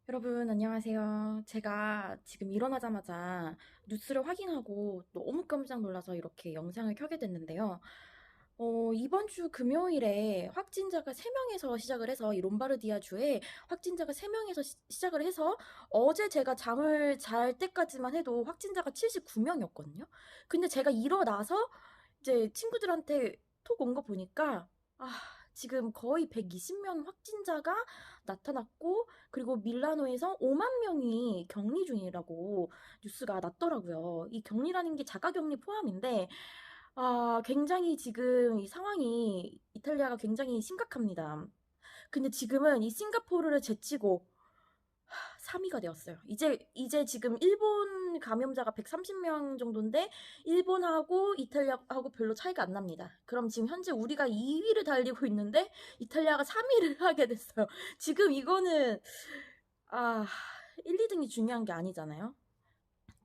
여러분, 안녕하세요. 제가 지금 일어나자마자 뉴스를 확인하고 너무 깜짝 놀라서 이렇게 영상을 켜게 됐는데요. 이번 주 금요일에 확진자가 3명에서 시작을 해서, 이 롬바르디아 주에 확진자가 3명에서 시작을 해서, 어제 제가 잠을 잘 때까지만 해도 확진자가 79명이었거든요. 근데 제가 일어나서 이제 친구들한테 톡 온 거 보니까, 아, 지금 거의 120명 확진자가 나타났고, 그리고 밀라노에서 5만 명이 격리 중이라고 뉴스가 났더라고요. 이 격리라는 게 자가격리 포함인데, 굉장히 지금 이 상황이 이탈리아가 굉장히 심각합니다. 근데 지금은 이 싱가포르를 제치고 3위가 되었어요. 이제 지금 일본 감염자가 130명 정도인데, 일본하고 이탈리아하고 별로 차이가 안 납니다. 그럼 지금 현재 우리가 2위를 달리고 있는데, 이탈리아가 3위를 하게 됐어요. 지금 이거는, 아, 1, 2등이 중요한 게 아니잖아요.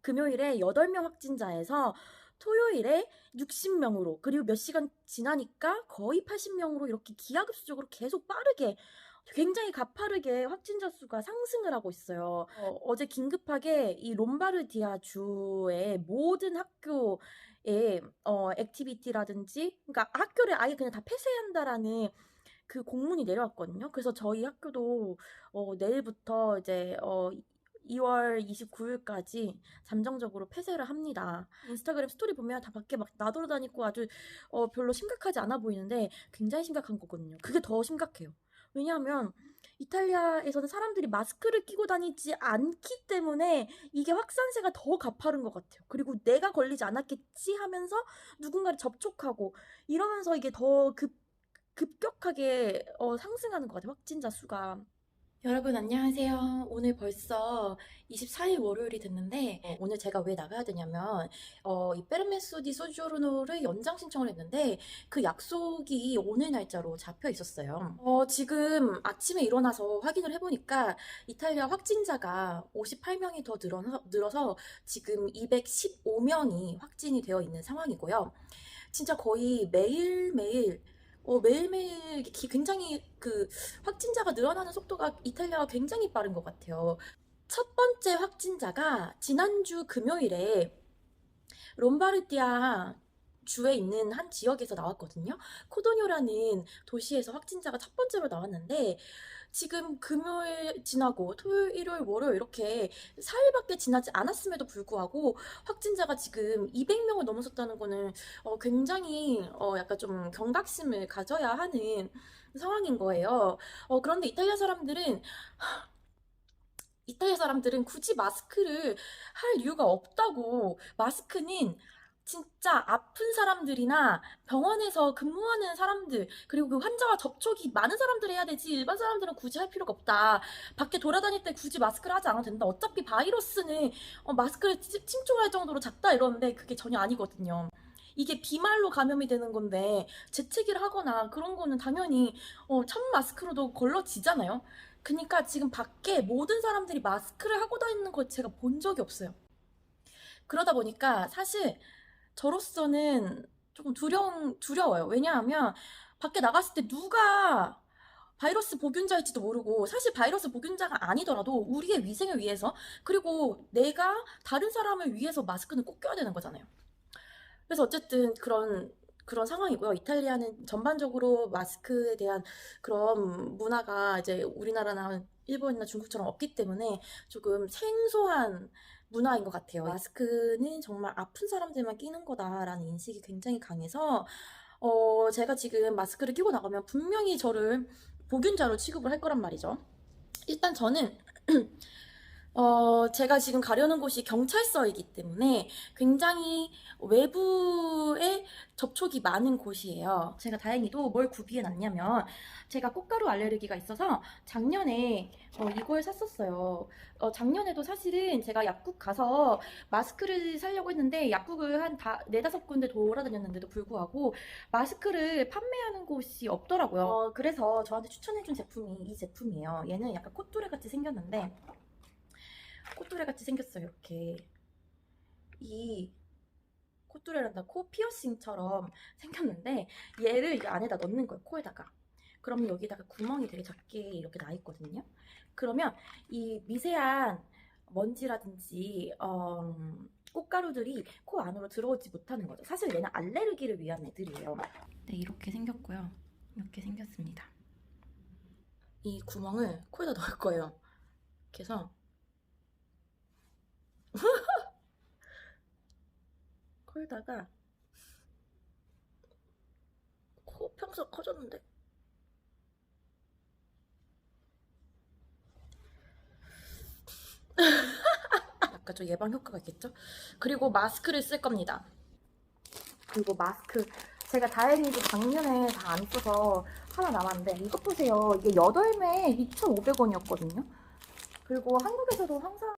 금요일에 8명 확진자에서 토요일에 60명으로, 그리고 몇 시간 지나니까 거의 80명으로 이렇게 기하급수적으로 계속 빠르게, 굉장히 가파르게 확진자 수가 상승을 하고 있어요. 어제 긴급하게 이 롬바르디아 주의 모든 학교에 액티비티라든지, 그러니까 학교를 아예 그냥 다 폐쇄한다라는 그 공문이 내려왔거든요. 그래서 저희 학교도 내일부터 이제 2월 29일까지 잠정적으로 폐쇄를 합니다. 인스타그램 스토리 보면 다 밖에 막 나돌아다니고 아주 별로 심각하지 않아 보이는데, 굉장히 심각한 거거든요. 그게 더 심각해요. 왜냐하면 이탈리아에서는 사람들이 마스크를 끼고 다니지 않기 때문에 이게 확산세가 더 가파른 것 같아요. 그리고 내가 걸리지 않았겠지 하면서 누군가를 접촉하고 이러면서 이게 더 급격하게 상승하는 것 같아요, 확진자 수가. 여러분, 안녕하세요. 오늘 벌써 24일 월요일이 됐는데, 오늘 제가 왜 나가야 되냐면, 이 페르메소 디 소지오르노를 연장 신청을 했는데, 그 약속이 오늘 날짜로 잡혀 있었어요. 지금 아침에 일어나서 확인을 해보니까, 이탈리아 확진자가 58명이 더 늘어서 지금 215명이 확진이 되어 있는 상황이고요. 진짜 거의 매일매일 굉장히 그 확진자가 늘어나는 속도가 이탈리아가 굉장히 빠른 것 같아요. 첫 번째 확진자가 지난주 금요일에 롬바르디아 주에 있는 한 지역에서 나왔거든요. 코도뇨라는 도시에서 확진자가 첫 번째로 나왔는데, 지금 금요일 지나고 토요일, 일요일, 월요일 이렇게 4일밖에 지나지 않았음에도 불구하고 확진자가 지금 200명을 넘어섰다는 거는 굉장히 약간 좀 경각심을 가져야 하는 상황인 거예요. 그런데 이탈리아 사람들은 굳이 마스크를 할 이유가 없다고. 마스크는 진짜 아픈 사람들이나 병원에서 근무하는 사람들, 그리고 그 환자와 접촉이 많은 사람들이 해야 되지, 일반 사람들은 굳이 할 필요가 없다. 밖에 돌아다닐 때 굳이 마스크를 하지 않아도 된다. 어차피 바이러스는 마스크를 침투할 정도로 작다 이러는데, 그게 전혀 아니거든요. 이게 비말로 감염이 되는 건데, 재채기를 하거나 그런 거는 당연히 천 마스크로도 걸러지잖아요. 그러니까 지금 밖에 모든 사람들이 마스크를 하고 다니는 걸 제가 본 적이 없어요. 그러다 보니까 사실 저로서는 조금 두려워요. 왜냐하면 밖에 나갔을 때 누가 바이러스 보균자일지도 모르고, 사실 바이러스 보균자가 아니더라도 우리의 위생을 위해서, 그리고 내가 다른 사람을 위해서 마스크는 꼭 껴야 되는 거잖아요. 그래서 어쨌든 그런 상황이고요. 이탈리아는 전반적으로 마스크에 대한 그런 문화가 이제 우리나라나 일본이나 중국처럼 없기 때문에 조금 생소한 문화인 것 같아요. 마스크는 정말 아픈 사람들만 끼는 거다라는 인식이 굉장히 강해서, 제가 지금 마스크를 끼고 나가면 분명히 저를 보균자로 취급을 할 거란 말이죠. 일단 저는 제가 지금 가려는 곳이 경찰서이기 때문에 굉장히 외부에 접촉이 많은 곳이에요. 제가 다행히도 뭘 구비해 놨냐면, 제가 꽃가루 알레르기가 있어서 작년에 이걸 샀었어요. 작년에도 사실은 제가 약국 가서 마스크를 사려고 했는데, 약국을 한 네다섯 군데 돌아다녔는데도 불구하고 마스크를 판매하는 곳이 없더라고요. 그래서 저한테 추천해준 제품이 이 제품이에요. 얘는 약간 콧뚜레 같이 생겼는데, 콧뚜레 같이 생겼어요. 이렇게 이 콧뚜레란다, 코 피어싱처럼 생겼는데, 얘를 이 안에다 넣는 거예요, 코에다가. 그러면 여기다가 구멍이 되게 작게 이렇게 나 있거든요. 그러면 이 미세한 먼지라든지 꽃가루들이 코 안으로 들어오지 못하는 거죠. 사실 얘는 알레르기를 위한 애들이에요. 네, 이렇게 생겼고요. 이렇게 생겼습니다. 이 구멍을 코에다 넣을 거예요. 그래서 코에다가 코 평소 커졌는데 약간 좀 예방 효과가 있겠죠? 그리고 마스크를 쓸 겁니다. 그리고 마스크 제가 다행히도 작년에 다 안 써서 하나 남았는데 이것 보세요. 이게 8매 2,500원이었거든요. 그리고 한국에서도 항상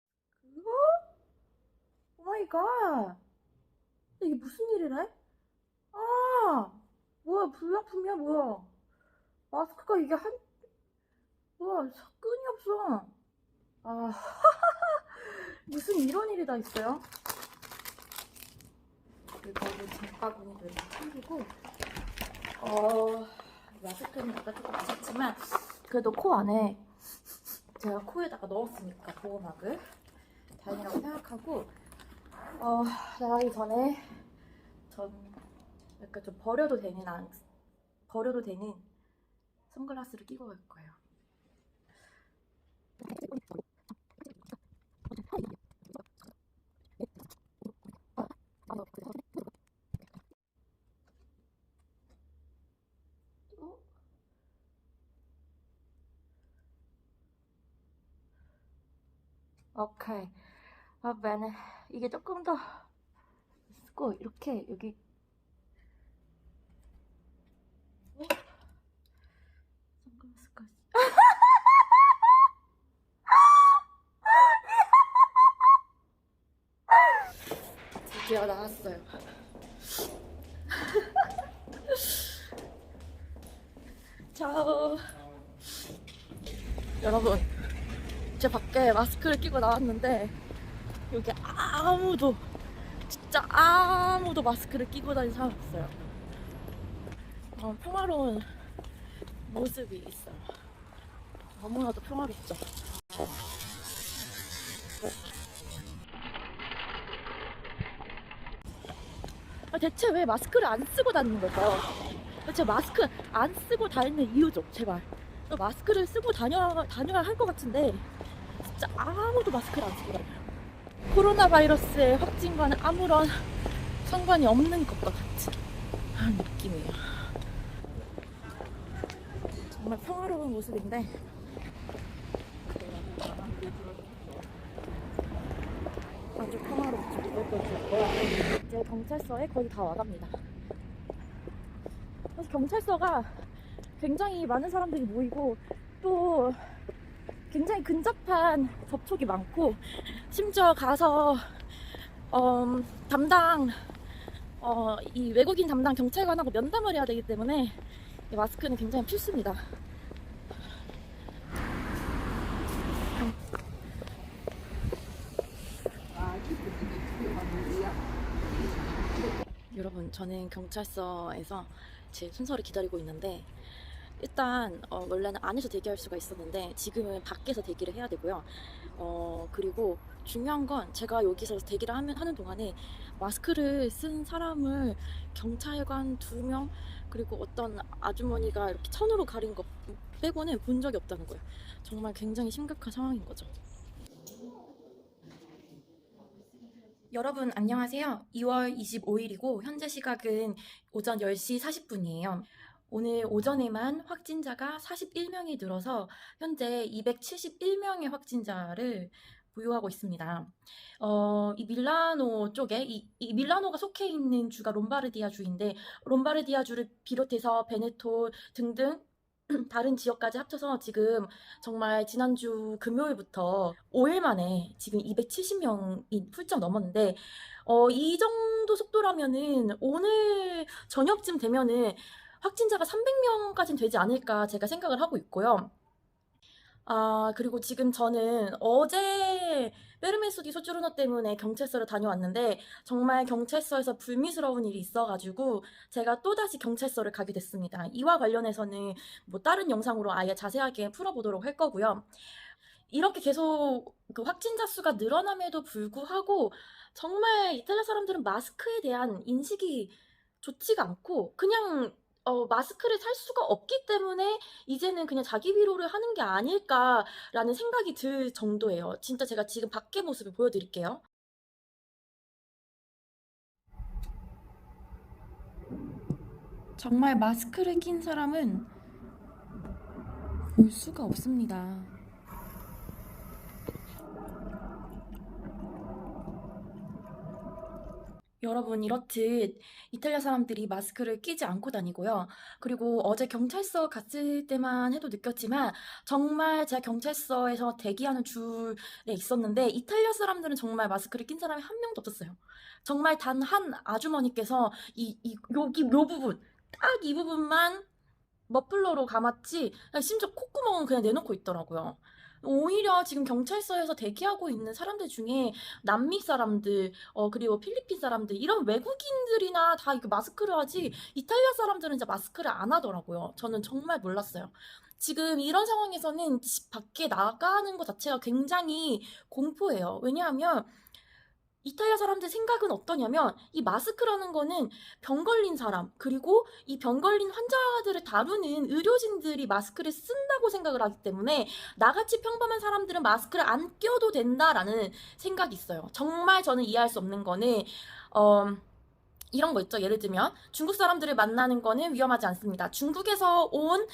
오마이갓 이게 무슨 일이래? 아 뭐야 불량품이야 뭐야 마스크가 이게 뭐야 끈이 없어. 아 무슨 이런 일이 다 있어요? 그리고 장바구니도 이렇게 챙기고 마스크는 아까 조금 아셨지만 그래도 코 안에 제가 코에다가 넣었으니까 보호막을 다행이라고 생각하고 나가기 전에 전 약간 좀 버려도 되는 선글라스를 끼고 갈 거예요. 오케이. 그러면 이게 조금 더 쓰고 이렇게 여기 선글라스까지. 드디어 나왔어요. 차오. 여러분, 제 밖에 마스크를 끼고 나왔는데 여기 진짜 아무도 마스크를 끼고 다니는 사람 없어요. 평화로운 모습이 있어요. 너무나도 평화롭죠. 대체 왜 마스크를 안 쓰고 다니는 걸까요? 대체 마스크 안 쓰고 다니는 이유 좀 제발. 마스크를 쓰고 다녀야 할 것 같은데 진짜 아무도 마스크를 안 쓰고 다녀요. 코로나 바이러스의 확진과는 아무런 상관이 없는 것과 같은 그런 느낌이에요. 정말 평화로운 모습인데 아주 평화롭죠. 이제 경찰서에 거의 다 와갑니다. 그래서 경찰서가 굉장히 많은 사람들이 모이고 또 굉장히 근접한 접촉이 많고 심지어 가서 이 외국인 담당 경찰관하고 면담을 해야 되기 때문에 마스크는 굉장히 필수입니다. 여러분, 저는 경찰서에서 제 순서를 기다리고 있는데 일단 원래는 안에서 대기할 수가 있었는데 지금은 밖에서 대기를 해야 되고요. 그리고 중요한 건 제가 여기서 대기를 하는 동안에 마스크를 쓴 사람을 경찰관 2명 그리고 어떤 아주머니가 이렇게 천으로 가린 것 빼고는 본 적이 없다는 거예요. 정말 굉장히 심각한 상황인 거죠. 여러분 안녕하세요. 2월 25일이고 현재 시각은 오전 10시 40분이에요. 오늘 오전에만 확진자가 41명이 늘어서 현재 271명의 확진자를 보유하고 있습니다. 이 밀라노 쪽에 이 밀라노가 속해 있는 주가 롬바르디아 주인데 롬바르디아 주를 비롯해서 베네토 등등 다른 지역까지 합쳐서 지금 정말 지난주 금요일부터 5일 만에 지금 270명이 훌쩍 넘었는데 이 정도 속도라면은 오늘 저녁쯤 되면은 확진자가 300명까지는 되지 않을까 제가 생각을 하고 있고요. 그리고 지금 저는 어제 베르메수디 소주르노 때문에 경찰서를 다녀왔는데 정말 경찰서에서 불미스러운 일이 있어가지고 제가 또다시 경찰서를 가게 됐습니다. 이와 관련해서는 뭐 다른 영상으로 아예 자세하게 풀어보도록 할 거고요. 이렇게 계속 그 확진자 수가 늘어남에도 불구하고 정말 이탈리아 사람들은 마스크에 대한 인식이 좋지가 않고 그냥 마스크를 살 수가 없기 때문에 이제는 그냥 자기 위로를 하는 게 아닐까라는 생각이 들 정도예요. 진짜 제가 지금 밖의 모습을 보여드릴게요. 정말 마스크를 낀 사람은 볼 수가 없습니다. 여러분, 이렇듯 이탈리아 사람들이 마스크를 끼지 않고 다니고요. 그리고 어제 경찰서 갔을 때만 해도 느꼈지만 정말 제가 경찰서에서 대기하는 줄에 있었는데 이탈리아 사람들은 정말 마스크를 낀 사람이 한 명도 없었어요. 정말 단 한 아주머니께서 여기 요 부분, 딱 이 부분만 머플러로 감았지 심지어 콧구멍은 그냥 내놓고 있더라고요. 오히려 지금 경찰서에서 대기하고 있는 사람들 중에 남미 사람들, 그리고 필리핀 사람들, 이런 외국인들이나 다 이렇게 마스크를 하지, 이탈리아 사람들은 진짜 마스크를 안 하더라고요. 저는 정말 몰랐어요. 지금 이런 상황에서는 집 밖에 나가는 것 자체가 굉장히 공포예요. 왜냐하면 이탈리아 사람들 생각은 어떠냐면 이 마스크라는 거는 병 걸린 사람 그리고 이 병 걸린 환자들을 다루는 의료진들이 마스크를 쓴다고 생각을 하기 때문에 나같이 평범한 사람들은 마스크를 안 껴도 된다라는 생각이 있어요. 정말 저는 이해할 수 없는 거는 어, 이런 거 있죠. 예를 들면 중국 사람들을 만나는 거는 위험하지 않습니다. 중국에서 온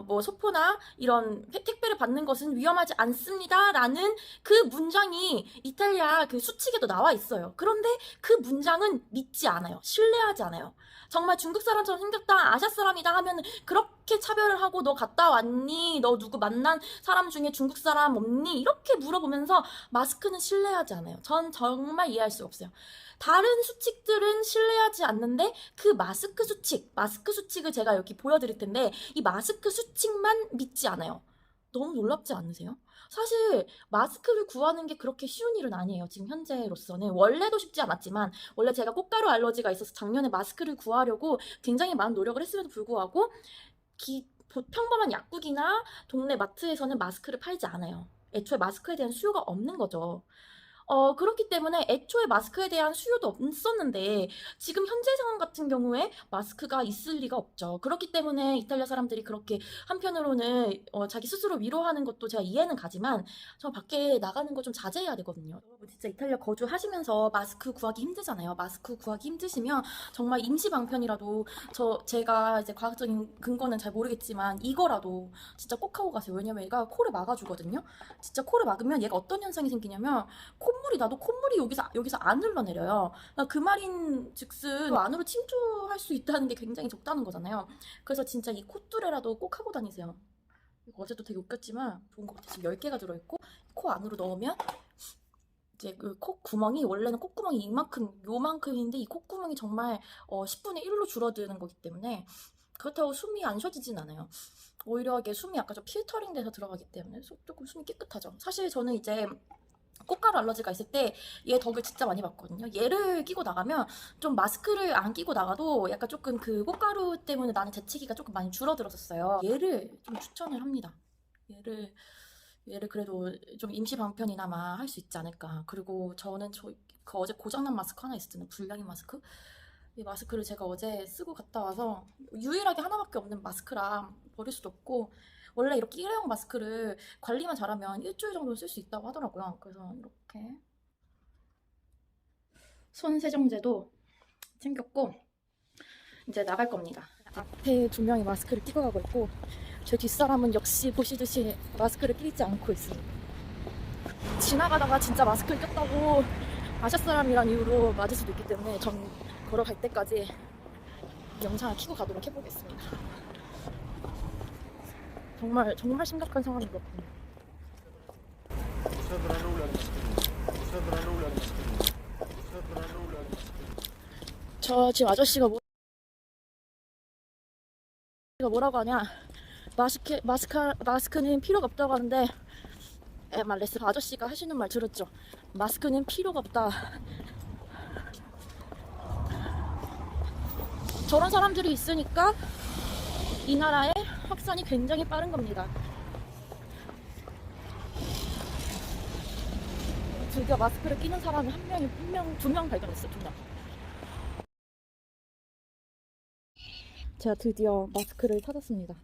뭐 소포나 이런 택배를 받는 것은 위험하지 않습니다라는 그 문장이 이탈리아 그 수칙에도 나와 있어요. 그런데 그 문장은 믿지 않아요. 신뢰하지 않아요. 정말 중국 사람처럼 생겼다, 아시아 사람이다 하면 그렇게 차별을 하고 너 갔다 왔니? 너 누구 만난 사람 중에 중국 사람 없니? 이렇게 물어보면서 마스크는 신뢰하지 않아요. 전 정말 이해할 수가 없어요. 다른 수칙들은 신뢰하지 않는데 그 마스크 수칙을 제가 여기 보여드릴 텐데 이 마스크 수칙만 믿지 않아요. 너무 놀랍지 않으세요? 사실 마스크를 구하는 게 그렇게 쉬운 일은 아니에요. 지금 현재로서는 원래도 쉽지 않았지만 원래 제가 꽃가루 알러지가 있어서 작년에 마스크를 구하려고 굉장히 많은 노력을 했음에도 불구하고 평범한 약국이나 동네 마트에서는 마스크를 팔지 않아요. 애초에 마스크에 대한 수요가 없는 거죠. 그렇기 때문에 애초에 마스크에 대한 수요도 없었는데 지금 현재 상황 같은 경우에 마스크가 있을 리가 없죠. 그렇기 때문에 이탈리아 사람들이 그렇게 한편으로는 자기 스스로 위로하는 것도 제가 이해는 가지만 저 밖에 나가는 거 좀 자제해야 되거든요. 여러분 진짜 이탈리아 거주하시면서 마스크 구하기 힘들잖아요. 마스크 구하기 힘드시면 정말 임시 방편이라도 제가 이제 과학적인 근거는 잘 모르겠지만 이거라도 진짜 꼭 하고 가세요. 왜냐면 얘가 코를 막아주거든요. 진짜 코를 막으면 얘가 어떤 현상이 생기냐면 콧물이 나도 콧물이 여기서 안 흘러내려요. 그 말인 즉슨 그 안으로 침투할 수 있다는 게 굉장히 적다는 거잖아요. 그래서 진짜 이 콧뚜레라도 꼭 하고 다니세요. 이거 어제도 되게 웃겼지만 좋은 것 같아요. 지금 10개가 들어있고 코 안으로 넣으면 이제 그 콧구멍이 원래는 콧구멍이 요만큼인데 이 콧구멍이 정말 10분의 1로 줄어드는 거기 때문에 그렇다고 숨이 안 쉬어지진 않아요. 오히려 이게 숨이 약간 좀 필터링 돼서 들어가기 때문에 조금 숨이 깨끗하죠. 사실 저는 이제 꽃가루 알러지가 있을 때 얘 덕을 진짜 많이 봤거든요. 얘를 끼고 나가면 좀 마스크를 안 끼고 나가도 약간 조금 그 꽃가루 때문에 나는 재채기가 조금 많이 줄어들었었어요. 얘를 좀 추천을 합니다. 얘를 그래도 좀 임시 방편이나마 할 수 있지 않을까. 그리고 저는 그 어제 고장난 마스크 하나 있었잖아요. 불량인 마스크. 이 마스크를 제가 어제 쓰고 갔다 와서 유일하게 하나밖에 없는 마스크라 버릴 수도 없고 원래 이렇게 일회용 마스크를 관리만 잘하면 일주일 정도 쓸 수 있다고 하더라고요. 그래서 이렇게 손 세정제도 챙겼고 이제 나갈 겁니다. 앞에 2명이 마스크를 끼고 가고 있고 제 뒷사람은 역시 보시듯이 마스크를 끼지 않고 있어요. 지나가다가 진짜 마스크를 꼈다고 아시아 사람이란 이유로 맞을 수도 있기 때문에 전 걸어갈 때까지 영상을 켜고 가도록 해보겠습니다. 정말 심각한 상황인 것 같아요. 저 지금 아저씨가 뭐라고 하냐, 마스크는 필요가 없다고 하는데, 레스 아저씨가 하시는 말 들었죠? 마스크는 필요가 없다. 저런 사람들이 있으니까 이 나라의 확산이 굉장히 빠른 겁니다. 드디어 마스크를 끼는 사람이 두 명 발견했어요. 2명. 제가 드디어 마스크를 찾았습니다.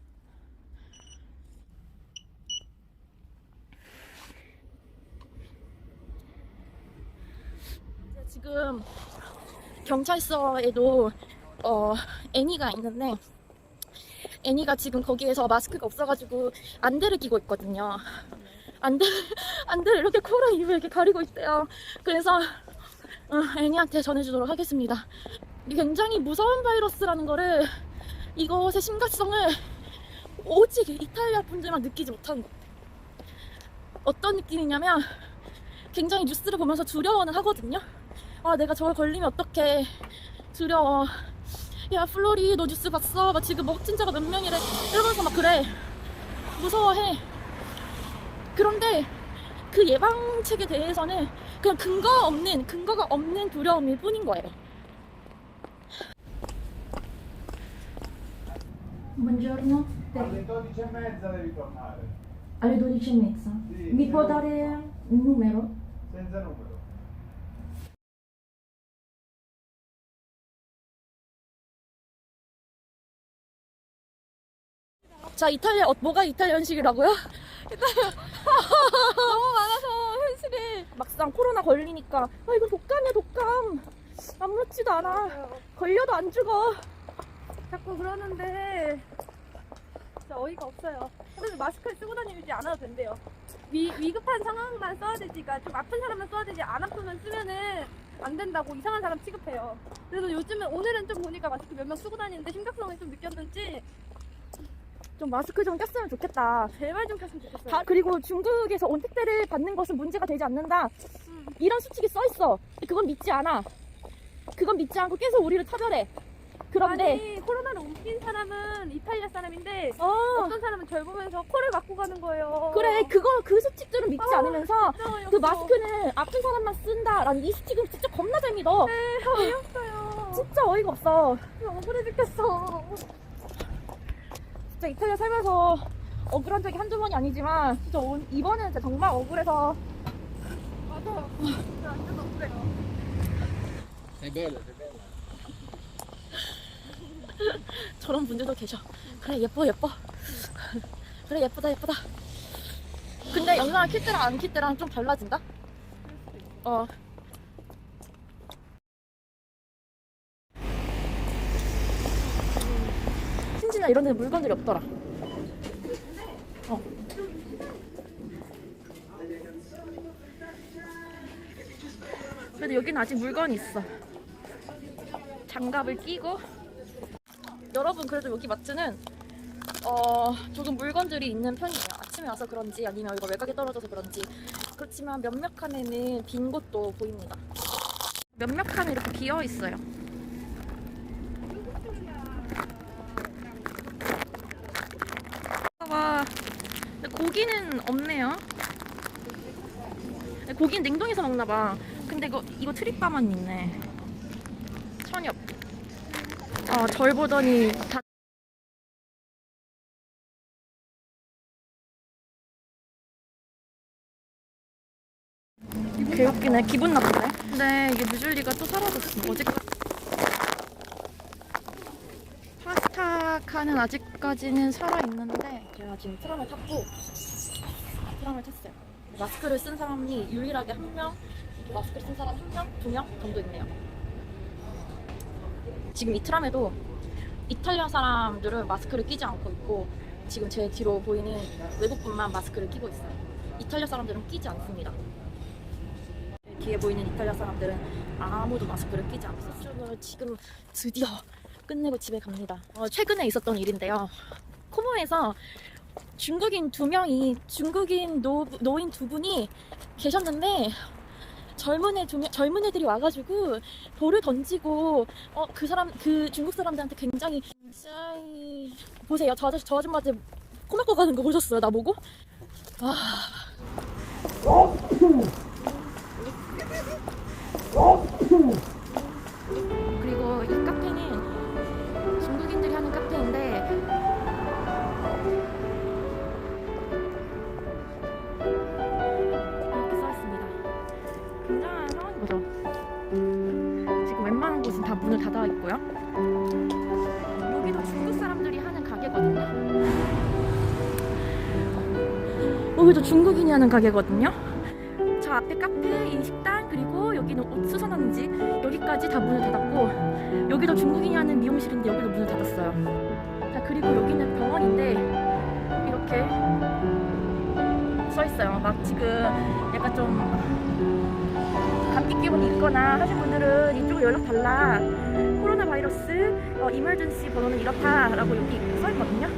지금 경찰서에도 애니가 있는데, 애니가 지금 거기에서 마스크가 없어가지고 안대를 끼고 있거든요. 안대를 이렇게 코랑 입을 이렇게 가리고 있대요. 그래서 애니한테 전해주도록 하겠습니다. 굉장히 무서운 바이러스라는 거를, 이것의 심각성을 오직 이탈리아 분들만 느끼지 못하는 것 같아요. 어떤 느낌이냐면, 굉장히 뉴스를 보면서 두려워는 하거든요. 내가 저걸 걸리면 어떡해, 두려워. 야 플로리, 너 뉴스 봤어? 막 지금 확진자가 몇 명이래 이러면서 막 그래, 무서워해. 그런데 그 예방책에 대해서는 그냥 근거가 없는 두려움일 뿐인 거예요. Buongiorno. Alle 12:30 devi tornare, Alle 12:30. Sì, Mi può sì. dare un numero? senza numero. 자, 이탈리아, 뭐가 이탈리아 현실이라고요? 너무 많아서 현실이. 막상 코로나 걸리니까, 이건 독감이야, 독감. 아무렇지도 않아. 걸려도 안 죽어. 자꾸 그러는데 진짜 어이가 없어요. 그래서 마스크를 쓰고 다니지 않아도 된대요. 위급한 상황만 써야 되지, 그러니까 좀 아픈 사람만 써야 되지, 안 아프면 쓰면은 안 된다고 이상한 사람 취급해요. 그래서 요즘은, 오늘은 좀 보니까 마스크 몇 명 쓰고 다니는데 심각성을 좀 느꼈는지 좀 마스크 좀 꼈으면 좋겠다. 제발 좀 켰으면 좋겠어요. 그리고 중국에서 온 택배를 받는 것은 문제가 되지 않는다, 이런 수칙이 써있어. 그건 믿지 않아. 그건 믿지 않고 계속 우리를 차별해. 그런데 아니, 코로나를 옮긴 사람은 이탈리아 사람인데 어, 어떤 사람은 절 보면서 코를 막고 가는 거예요. 그래, 그 수칙들은 믿지 않으면서 진짜 어이없어. 그 마스크는 아픈 사람만 쓴다라는 이 수칙은 진짜 겁나 잘 믿어. 어이없어요. 진짜 어이가 없어. 억울해 죽겠어. 진짜 이탈리아 살면서 억울한 적이 한두 번이 아니지만, 진짜 이번에는 진짜 정말 억울해서. 맞아. 진짜 완전 억울해요. Sei bella, sei bella. 저런 분들도 계셔. 그래, 예뻐. 그래, 예쁘다. 근데 영상을 킬 때랑 안 킬 때랑 좀 달라진다? 신지나 이런 데 물건들이 없더라. 그래도 여기는 아직 물건이 있어. 장갑을 끼고. 여러분, 그래도 여기 마트는 조금 물건들이 있는 편이에요. 아침에 와서 그런지 아니면 이거 외곽에 떨어져서 그런지. 그렇지만 몇몇 칸에는 빈 곳도 보입니다. 몇몇 칸에 이렇게 비어 있어요. 고기는 없네요. 고기는 냉동해서 먹나봐. 근데 이거 트립바만 있네. 천엽. 절 보더니 다. 개웃기네. 기분 나쁘네. 근데 이게 뮤즐리가 또 사라졌어. 어제까지. 파스타 칸은 아직까지는 살아있는데, 제가 지금 트람을 탔어요. 마스크를 쓴 사람이 유일하게 한 명, 마스크를 쓴 사람 1명, 2명 정도 있네요. 지금 이 트람에도 이탈리아 사람들은 마스크를 끼지 않고 있고, 지금 제 뒤로 보이는 외국분만 마스크를 끼고 있어요. 이탈리아 사람들은 끼지 않습니다. 뒤에 보이는 이탈리아 사람들은 아무도 마스크를 끼지 않고 있어요. 지금 드디어 끝내고 집에 갑니다. 최근에 있었던 일인데요. 코모에서 중국인 노인 2분이 계셨는데, 젊은 애들이 와가지고 돌을 던지고, 그 중국 사람들한테 굉장히 보세요. 저 아줌마들 코막고 가는 거 보셨어요? 나보고? 아. 그리고 이 카페는 중국인들이 하는 카페인데 이렇게 써있습니다. 굉장한 상황인 거죠. 지금 웬만한 곳은 다 문을 닫아 있고요. 여기도 중국 사람들이 하는 가게거든요. 여기도 중국인이 하는 가게거든요. 저 앞에 카페, 이 식당, 그리고 여기는 옷 수선하는 집, 여기까지 다 문을 닫았고, 여기도 중국인이 하는 미용실인데 여기도 문을 닫았어요. 자, 그리고 여기는 병원인데 이렇게 써 있어요. 막 지금 약간 좀 감기 기운이 있거나 하신 분들은 이쪽으로 연락 달라. 코로나 바이러스 이멀전시 번호는 이렇다라고 여기 써 있거든요.